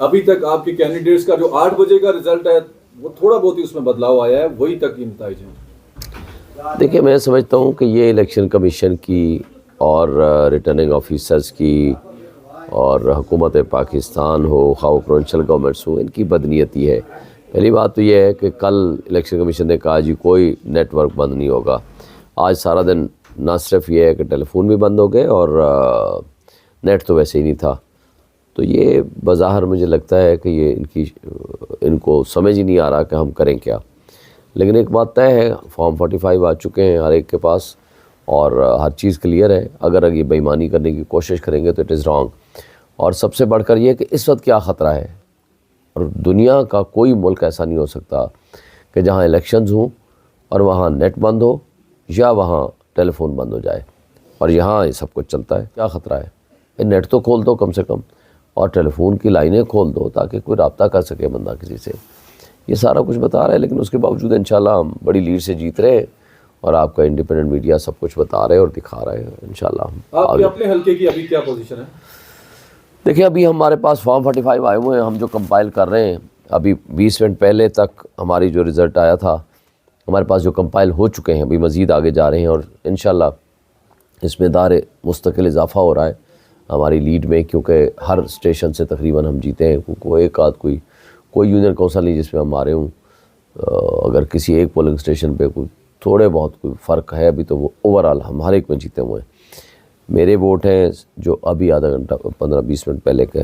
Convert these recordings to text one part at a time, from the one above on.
ابھی تک آپ کے کینڈیڈیٹس کا جو 8 بجے کا رزلٹ ہے وہ تھوڑا بہت ہی اس میں بدلاؤ آیا ہے, وہی تک کی نتائج ہیں. دیکھیں میں سمجھتا ہوں کہ یہ الیکشن کمیشن کی اور ریٹرننگ آفیسرز کی اور حکومت پاکستان ہو, خواہ پروونشل گورنمنٹس ہوں, ان کی بدنیتی ہے. پہلی بات تو یہ ہے کہ کل الیکشن کمیشن نے کہا جی کوئی نیٹ ورک بند نہیں ہوگا. آج سارا دن نہ صرف یہ ہے کہ ٹیلی فون بھی بند ہو گئے اور نیٹ تو ویسے ہی نہیں تھا. تو یہ بظاہر مجھے لگتا ہے کہ یہ ان کو سمجھ ہی نہیں آ رہا کہ ہم کریں کیا. لیکن ایک بات طے ہے, فارم 45 آ چکے ہیں ہر ایک کے پاس اور ہر چیز کلیئر ہے. اگر یہ بے ایمانی کرنے کی کوشش کریں گے تو اٹ از رانگ. اور سب سے بڑھ کر یہ کہ اس وقت کیا خطرہ ہے, اور دنیا کا کوئی ملک ایسا نہیں ہو سکتا کہ جہاں الیکشنز ہوں اور وہاں نیٹ بند ہو یا وہاں ٹیلی فون بند ہو جائے, اور یہاں یہ سب کچھ چلتا ہے. کیا خطرہ ہے؟ نیٹ تو کھول دو کم سے کم, اور ٹیلی فون کی لائنیں کھول دو تاکہ کوئی رابطہ کر سکے بندہ کسی سے. یہ سارا کچھ بتا رہا ہے, لیکن اس کے باوجود انشاءاللہ ہم بڑی لیڈ سے جیت رہے ہیں اور آپ کا انڈیپینڈنٹ میڈیا سب کچھ بتا رہے اور دکھا رہے ہیں. انشاءاللہ آپ کے اپنے حلقے کی ابھی کیا پوزیشن ہے؟ دیکھیں ابھی ہمارے پاس فارم 45 آئے ہوئے ہیں, ہم جو کمپائل کر رہے ہیں. ابھی 20 منٹ پہلے تک ہماری جو رزلٹ آیا تھا ہمارے پاس جو کمپائل ہو چکے ہیں, ابھی مزید آگے جا رہے ہیں اور انشاءاللہ اس میں دار مستقل اضافہ ہو رہا ہے ہماری لیڈ میں, کیونکہ ہر اسٹیشن سے تقریباً ہم جیتے ہیں. کوئی ایک آدھ کوئی یونین کونسل نہیں جس میں ہم مارے ہوں. اگر کسی ایک پولنگ اسٹیشن پہ کوئی تھوڑے بہت کوئی فرق ہے ابھی, تو وہ اوورآل ہم ہر ایک میں جیتے ہوئے ہیں. میرے ووٹ ہیں جو ابھی آدھا گھنٹہ 15-20 منٹ پہلے کے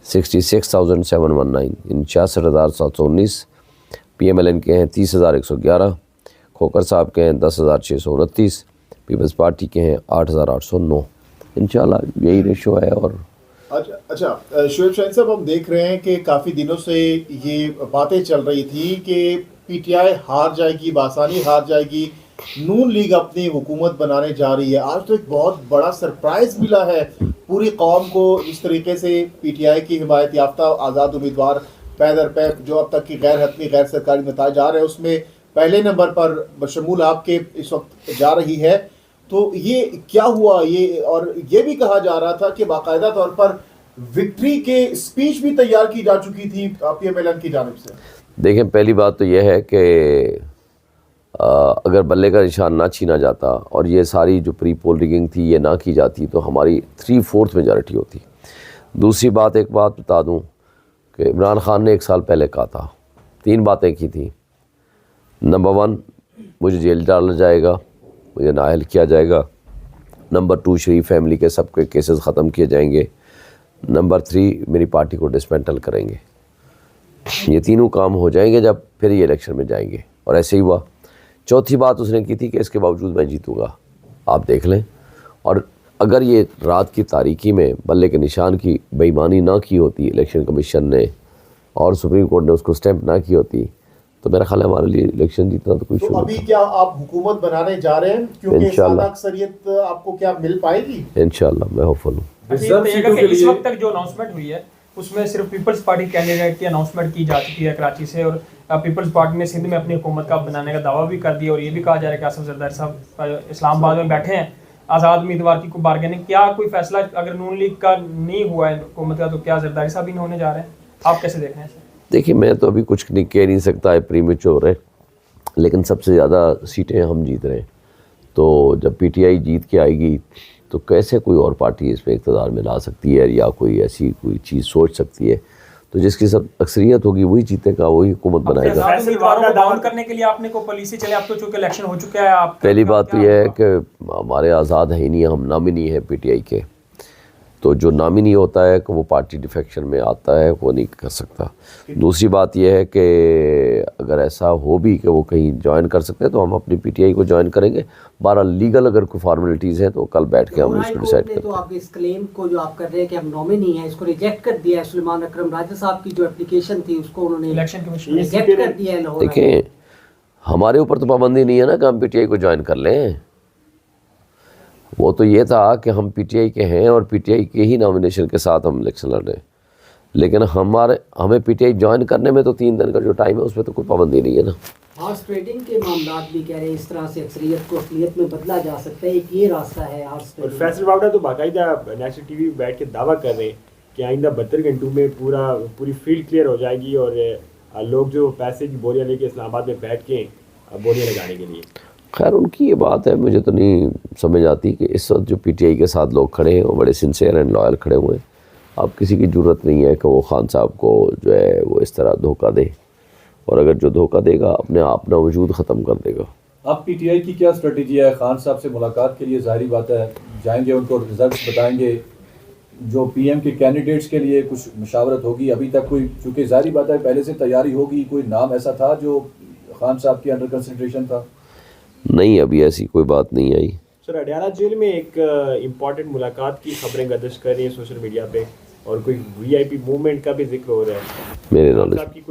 66,719, 66,719. پی ایم ایل این کے ہیں 30,111, کھوکر صاحب کے ہیں 10,629, پیپلز پارٹی کے ہیں 8,809. انشاءاللہ یہی ریشو ہے. اور اچھا شعیب شاہین صاحب, ہم دیکھ رہے ہیں کہ کافی دنوں سے یہ باتیں چل رہی تھی کہ پی ٹی آئی ہار جائے گی, بآسانی ہار جائے گی, نون لیگ اپنی حکومت بنانے جا رہی ہے. آج تو ایک بہت بڑا سرپرائز ملا ہے پوری قوم کو, جس طریقے سے پی ٹی آئی کی حمایت یافتہ آزاد امیدوار پے در پے جو اب تک کی غیر حتمی غیر سرکاری نتائج آ رہے ہیں اس میں پہلے نمبر پر بشمول آپ کے اس وقت جا رہی ہے. تو یہ کیا ہوا یہ, اور یہ بھی کہا جا رہا تھا کہ باقاعدہ طور پر وکٹری کے اسپیچ بھی تیار کی جا چکی تھی پی ایم ایل این کی جانب سے. دیکھیں پہلی بات تو یہ ہے کہ اگر بلے کا نشان نہ چھینا جاتا اور یہ ساری جو پری پول ریگنگ تھی یہ نہ کی جاتی تو ہماری 3/4 میجارٹی ہوتی. دوسری بات, ایک بات بتا دوں کہ عمران خان نے 1 سال پہلے کہا تھا, 3 باتیں کی تھیں. نمبر 1, مجھے جیل ڈالا جائے گا, مجھے نااہل کیا جائے گا. نمبر 2, شریف فیملی کے سب کے کیسز ختم کیے جائیں گے. نمبر 3, میری پارٹی کو ڈسمینٹل کریں گے. یہ تینوں کام ہو جائیں گے جب پھر یہ الیکشن میں جائیں گے, اور ایسے ہی ہوا. چوتھی بات اس نے کی تھی کہ اس کے باوجود میں جیتوں گا, آپ دیکھ لیں. اور اگر یہ رات کی تاریکی میں بلے کے نشان کی بے ایمانی نہ کی ہوتی الیکشن کمیشن نے اور سپریم کورٹ نے اس کو اسٹیمپ نہ کی ہوتی تو میرا خیال ہے ہمارے لیے الیکشن جیتنا تو کوئی شروع. ابھی کیا آپ حکومت بنانے جا رہے ہیں کیونکہ سادہ اکثریت آپ کو کیا مل پائے گی؟ انشاءاللہ میں ہوپفل ہوں. اس وقت تک جو اناؤنسمنٹ ہوئی ہے اس میں صرف پیپلز پارٹی کینڈیڈیٹ کی اناؤنسمنٹ کی جا چکی ہے کراچی سے, اور پیپلز پارٹی نے سندھ میں اپنی حکومت کا بنانے کا دعویٰ بھی کر دیا, اور یہ بھی کہا جا رہا ہے کہ آصف زرداری صاحب اسلام آباد میں بیٹھے ہیں آزاد امیدوار کی کوئی بارگیننگ. کیا کوئی فیصلہ اگر نون لیگ کا نہیں ہوا ہے حکومت کا تو کیا زرداری صاحب ہی نہیں ہونے جا رہے ہیں؟ آپ کیسے دیکھ رہے ہیں؟ دیکھیے میں تو ابھی کچھ کہہ نہیں سکتا ہے, پریمیچور ہے, لیکن سب سے زیادہ سیٹیں ہم جیت رہے ہیں. تو جب پی ٹی آئی جیت کے آئے گی تو کیسے کوئی اور پارٹی اس پہ اقتدار میں لا سکتی ہے یا کوئی ایسی کوئی چیز سوچ سکتی ہے؟ تو جس کی سب اکثریت ہوگی وہی جیتے گا, وہی حکومت بنائے گا. ڈاؤن کرنے کے لیے آپ نے کو پالیسی چلے, اب تو چونکہ الیکشن ہو چکا ہے. آپ پہلی بات تو یہ ہے کہ ہمارے آزاد ہیں نہیں, ہم نامنی ہیں پی ٹی آئی کے, تو جو نامنی ہوتا ہے کہ وہ پارٹی ڈیفیکشن میں آتا ہے وہ نہیں کر سکتا. دوسری بات یہ ہے کہ اگر ایسا ہو بھی کہ وہ کہیں جوائن کر سکتے ہیں تو ہم اپنی پی ٹی آئی کو جوائن کریں گے. بہرحال لیگل اگر کوئی فارمیلٹیز ہیں تو کل بیٹھ کے ہم اس کو ڈیسائیڈ کریں گے. تو آپ اس کلیم کو جو آپ کر رہے ہیں کہ ہم نامنی ہیں اس کو ریجیکٹ کر دیا ہے. سلیمان اکرم راجہ صاحب کی جو اپلیکیشن تھی اس کو انہوں نے الیکشن کمیشن ریجیکٹ کر دیا ہے. دیکھیں ہمارے اوپر تو پابندی نہیں ہے نا کہ ہم پی ٹی آئی کو جوائن کر لیں. وہ تو یہ تھا کہ ہم پی ٹی آئی کے ہیں اور پی ٹی آئی کے ہی نامینیشن کے ساتھ ہم الیکشن لڑ رہے ہیں, لیکن ہمیں پی ٹی آئی جوائن کرنے میں تو 3 دن کا جو ٹائم ہے اس میں تو کوئی پابندی نہیں ہے نا. ہارس ٹریڈنگ کے معاملات بھی کہہ رہے ہیں اس طرح سے اکثریت کو اقلیت میں بدلا جا سکتا ہے, ایک یہ راستہ ہے ہارس ٹریڈنگ. فیصل واؤڈا تو باقاعدہ نیشنل ٹی وی بیٹھ کے دعویٰ کر رہے ہیں کہ آئندہ 72 گھنٹوں میں پوری فیلڈ کلیئر ہو جائے گی اور لوگ جو پیسے کی بوریاں لے کے اسلام آباد میں بیٹھ کے بوریاں لگانے کے لیے؟ خیر ان کی یہ بات ہے، مجھے تو نہیں سمجھ آتی کہ اس وقت جو پی ٹی آئی کے ساتھ لوگ کھڑے ہیں وہ بڑے سنسیئر اینڈ لائل کھڑے ہوئے ہیں. اب کسی کی ضرورت نہیں ہے کہ وہ خان صاحب کو جو ہے وہ اس طرح دھوکہ دے، اور اگر جو دھوکہ دے گا اپنے اپنا وجود ختم کر دے گا. اب پی ٹی آئی کی کیا اسٹریٹجی ہے؟ خان صاحب سے ملاقات کے لیے ظاہری بات ہے جائیں گے، ان کو رزلٹس بتائیں گے، جو پی ایم کے کینڈیڈیٹس کے لیے کچھ مشاورت ہوگی. ابھی تک کوئی، چونکہ ظاہری بات ہے پہلے سے تیاری ہوگی، کوئی نام ایسا تھا جو خان صاحب کی انڈر کنسیڈریشن تھا؟ نہیں، ابھی ایسی کوئی بات نہیں آئی. سر اڈیالہ جیل میں ایک امپورٹنٹ ملاقات کی خبریں گردش کر رہی ہیں سوشل میڈیا پہ، اور کوئی وی آئی پی موومنٹ کا بھی ذکر ہو رہا ہے. میرے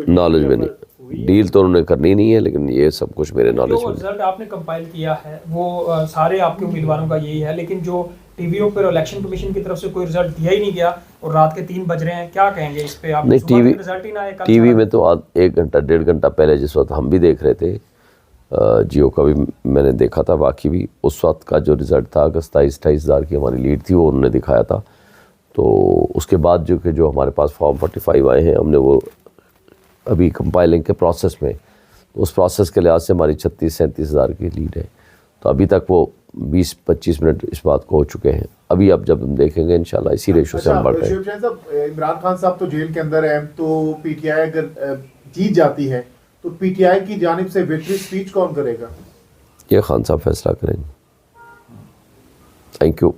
نالج میں نہیں، ڈیل تو انہوں نے کرنی نہیں ہے، لیکن یہ سب کچھ میرے نالج جو میں. رزلٹ آپ نے کمپائل کیا ہے وہ سارے آپ کے امیدواروں کا یہی ہے، لیکن جو ٹی ویوں پر الیکشن کمیشن کی طرف سے کوئی رزلٹ دیا ہی نہیں گیا اور رات کے 3 بج رہے ہیں، کیا کہیں گے اس پہ؟ آپ نہیں، رزلٹ ہی نہ آئے. ٹی وی میں تو 1 گھنٹہ 1.5 گھنٹہ پہلے جس وقت ہم بھی دیکھ رہے تھے، جیو کا بھی میں نے دیکھا تھا، باقی بھی اس وقت کا جو رزلٹ تھا 27-28 ہزار کی ہماری لیڈ تھی، وہ انہوں نے دکھایا تھا. تو اس کے بعد جو ہمارے پاس فارم 45 آئے ہیں، ہم نے وہ ابھی کمپائلنگ کے پروسیس میں، اس پروسیس کے لحاظ سے ہماری 36-37 ہزار کی لیڈ ہے. تو ابھی تک وہ 20-25 منٹ اس بات کو ہو چکے ہیں. ابھی اب جب ہم دیکھیں گے انشاءاللہ اسی ریشو سے ہم بڑھ رہے ہیں. شعیب شاہین صاحب، عمران خان صاحب تو جیل کے اندر ہیں، تو پی ٹی آئی اگر جیت جاتی ہے تو پی ٹی آئی کی جانب سے وکٹری اسپیچ کون کرے گا؟ یہ خان صاحب فیصلہ کریں گے. Thank you.